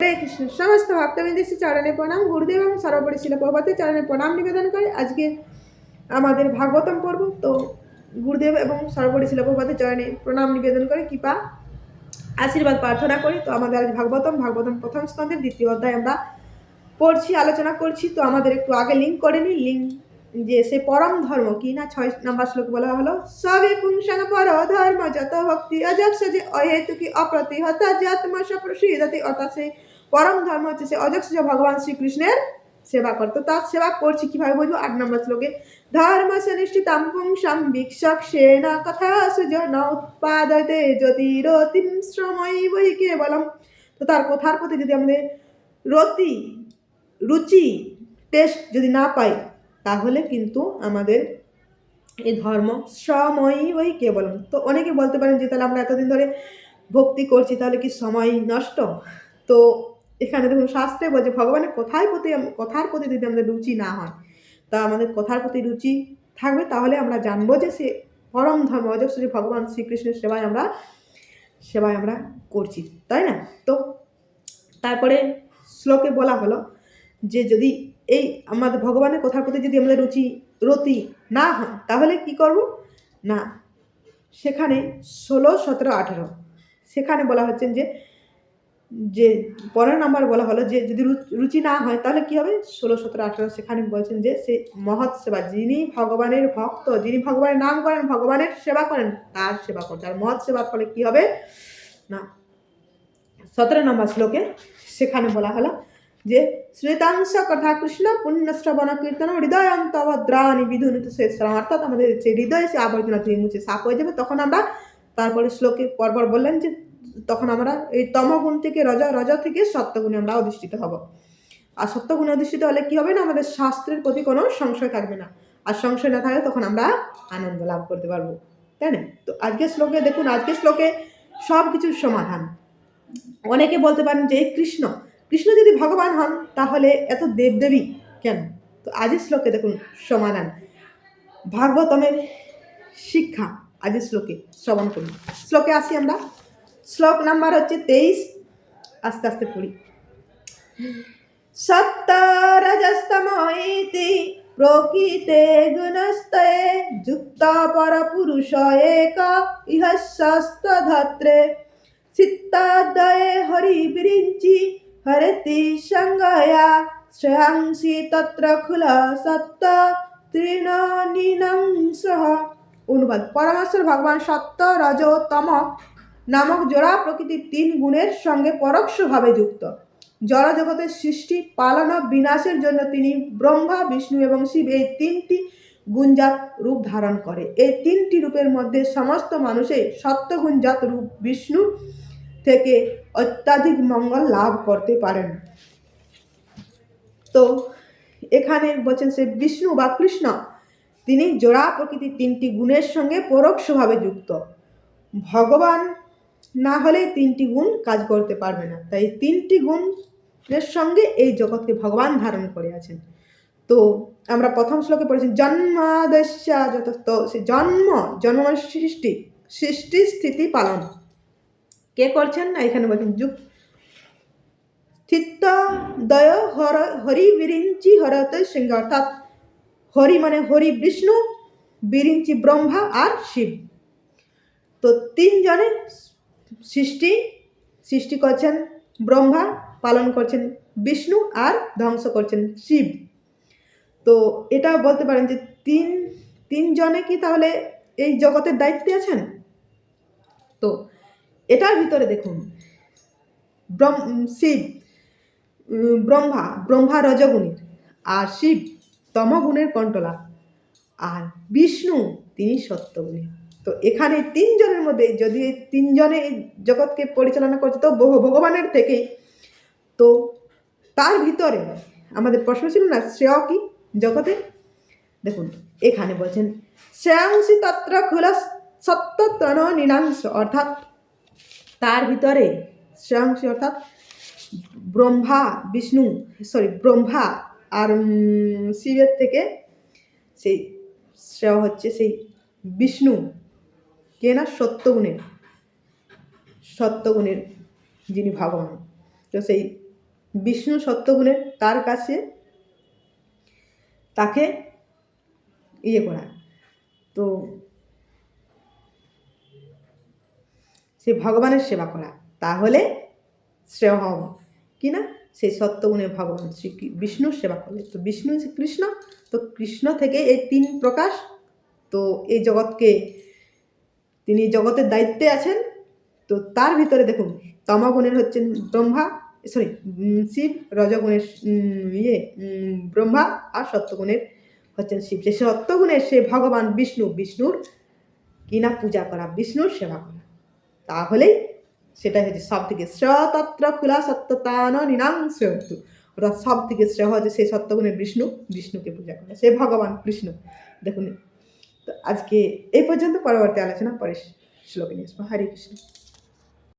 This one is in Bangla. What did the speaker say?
হরে কৃষ্ণ। সমস্ত ভক্তবৃন্দের চরণে প্রণাম। গুরুদেব এবং সর্বোপরি শিল প্রভুপাদের চরণে প্রণাম নিবেদন করে আজকে আমাদের ভাগবতম পর্ব। তো গুরুদেব এবং সর্বোপরি শিল প্রভুপাদের চরণে প্রণাম নিবেদন করে কৃপা আশীর্বাদ প্রার্থনা করি। তো আমাদের আজ ভাগবতম প্রথম স্কন্ধের দ্বিতীয় অধ্যায় আমরা পড়ছি, আলোচনা করছি। তো আমাদের একটু আগে লিঙ্ক করে নিই। লিঙ্ক যে সে পরম ধর্ম কি না 6 নম্বর শ্লোক বলা হলো, সবে পুংসাং পর ধর্ম যত ভক্তি অজক্ষ যে অহেতুকি অপ্রতিহত যাত্মস প্রসিদ্ধতি, অর্থাৎ সেই পরম ধর্ম হচ্ছে সে অজক্ষ ভগবান শ্রীকৃষ্ণের সেবা করতো। তার সেবা করছি কিভাবে বুঝবো? 8 নম্বর শ্লোকে, ধর্ম সনিষ্ঠিতাম পুংসাম বিক্ষক্ষেণ কথা সুজন উৎপাদতে জ্যোতিরতিম শ্রমই বই কেবলম। তো তার কথার প্রতি যদি আমাদের রুচি টেস্ট যদি না পাই, তাহলে কিন্তু আমাদের এই ধর্ম সময় ওই কেবল। তো অনেকে বলতে পারেন যে তাহলে আমরা এতদিন ধরে ভক্তি করছি, তাহলে কি সময় নষ্ট? তো এখানে দেখুন শাস্ত্রে বলছে ভগবানের কথার প্রতি যদি আমাদের রুচি না হয়, তা আমাদের কথার প্রতি রুচি থাকবে, তাহলে আমরা জানবো যে সে পরম ধর্ম অজস্র ভগবান শ্রীকৃষ্ণের সেবায় আমরা করছি, তাই না? তো তারপরে শ্লোকে বলা হলো যে যদি এই আমাদের ভগবানের কথার প্রতি যদি আমাদের রতি না হয়, তাহলে কি করব না, সেখানে 16, 17, 18 সেখানে বলা হচ্ছে যে 15 নাম্বার বলা হলো যে যদি রুচি না হয় তাহলে কি হবে। 16, 17, 18 সেখানে বলছেন যে সেই মহৎ সেবা, যিনি ভগবানের ভক্ত, যিনি ভগবানের নাম করেন, ভগবানের সেবা করেন, তার সেবা করতে। আর মহৎ সেবার ফলে কি হবে না, 17 নম্বর শ্লোকে সেখানে বলা হলো যে শ্রেতাংশ কথা কৃষ্ণ পুণ্যশ্রবণ কীর্তন হৃদয়ন্তভদ্রাণী বিধুনিত শেষরাম, অর্থাৎ আমাদের যে হৃদয়ে সে আবর্জনা ধুয়ে মুছে সাফ হয়ে যাবে। তখন আমরা তারপরে শ্লোকে পরপর বললেন যে তখন আমরা এই তমগুণ থেকে রজ থেকে সত্যগুণে আমরা অধিষ্ঠিত হব। আর সত্যগুণে অধিষ্ঠিত হলে কি হবে না, আমাদের শাস্ত্রের প্রতি কোনো সংশয় থাকবে না। আর সংশয় না থাকলে তখন আমরা আনন্দ লাভ করতে পারবো, তাই না? তো আজকের শ্লোকে দেখুন, আজকের শ্লোকে সব কিছুর সমাধান। অনেকে বলতে পারেন যে কৃষ্ণ যদি ভগবান হন তাহলে এত দেবদেবী কেন? তো আজের শ্লোকে দেখুন সমাধান, ভাগবতমের শিক্ষা আজের শ্লোকে শ্রবণ করুন। শ্লোকে আসি আমরা। শ্লোক নাম্বার হচ্ছে 23, আস্তে আস্তে পড়ি। সত্য রজস্তমইতি প্রকৃতে গুণস্তয়ে যুক্ত পরপুরুষ এক ইহ সস্তধত্রে চিত্তাদয়ে হরি বিরিঞ্চি হরতি সঙ্গয়া শ্রেয়াংসি তত্র খুল সত্য তৃণনীনংসহ। অনুবাদ, পরমেশ্বর ভগবান সত্য রজ তম নামক জোড়া প্রকৃতির 3 গুণের সঙ্গে পরোক্ষভাবে যুক্ত। জড় জগতের সৃষ্টি, পালন ও বিনাশের জন্য তিনি ব্রহ্মা, বিষ্ণু এবং শিব এই 3টি গুণজাত রূপ ধারণ করে। এই 3টি রূপের মধ্যে সমস্ত মানুষই সত্যগুণজাত রূপ বিষ্ণু থেকে অত্যাধিক মঙ্গল লাভ করতে পারেন। তো এখানে বলছেন সে বিষ্ণু বা কৃষ্ণ তিনি জোড়া প্রকৃতির 3টি গুণের সঙ্গে পরোক্ষভাবে যুক্ত। ভগবান না হলে 3টি গুণ কাজ করতে পারবে না। তাই 3টি গুণের সঙ্গে এই জগৎকে ভগবান ধারণ করে আছেন। তো আমরা প্রথম শ্লোকে পড়েছি জন্মাদস্যা যত, তো সে জন্ম সৃষ্টি স্থিতি পালন কে করছেন না, এখানে বলছেন স্থিতদয় হরি বিরিঞ্চি হরত সিংহ, অর্থাৎ হরি মানে হরি বিষ্ণু, বিরিঞ্চি ব্রহ্মা আর শিব। তো 3 জনে সৃষ্টি করছেন ব্রহ্মা, পালন করছেন বিষ্ণু আর ধ্বংস করছেন শিব। তো এটা বলতে পারেন যে তিন জনে কি তাহলে এই জগতের দায়িত্বে আছেন? তো এটার ভিতরে দেখুন শিব ব্রহ্মা রজগুণী, আর শিব তমগুণের কন্ট্রোলার, আর বিষ্ণু তিনি সত্যগুণী। তো এখানে 3 জনের মধ্যে যদি 3 জনে এই জগৎকে পরিচালনা করছে তো ভগবানের থেকেই। তো তার ভিতরে আমাদের প্রশ্ন ছিল না শ্রেয় কি জগতে? দেখুন এখানে বলছেন শ্রেয়াংসি তত্র খুল সত্য তৃণনীনাংশ, অর্থাৎ তার ভিতরে শ্রেয়াংসি অর্থাৎ ব্রহ্মা আর শিবের থেকে সেই শ্রেয় হচ্ছে সেই বিষ্ণু কে না সত্যগুণের যিনি ভগবান। তো সেই বিষ্ণু সত্যগুণের তার কাছে তাকে ইয়ে করা, তো সে ভগবানের সেবা করা, তাহলে শ্রেয় হবে কি না, সেই সত্যগুণের ভগবান শ্রী বিষ্ণুর সেবা করলে। তো বিষ্ণু কৃষ্ণ, তো কৃষ্ণ থেকে এই 3 প্রকাশ, তো এই জগৎকে তিনি জগতের দায়িত্বে আছেন। তো তার ভিতরে দেখুন তমগুণের হচ্ছেন ব্রহ্মা, সরি শিব, রজগুণের ব্রহ্মা, আর সত্যগুণের হচ্ছেন শিব। সে সত্যগুণের সে ভগবান বিষ্ণু, বিষ্ণুর কিনা পূজা করা, বিষ্ণুর সেবা করা, তাহলেই সেটাই হচ্ছে সব থেকে শ্রেয়তত্র খুলা সত্যতান নিনাংশ, অর্থাৎ সব থেকে শ্রেয় হচ্ছে সেই সত্যগুণের বিষ্ণু, বিষ্ণুকে পূজা করা, সে ভগবান কৃষ্ণ। দেখুন, তো আজকে এই পর্যন্ত, পরবর্তী আলোচনা পরে শ্লোকে নিয়ে আসবো। হরে কৃষ্ণ।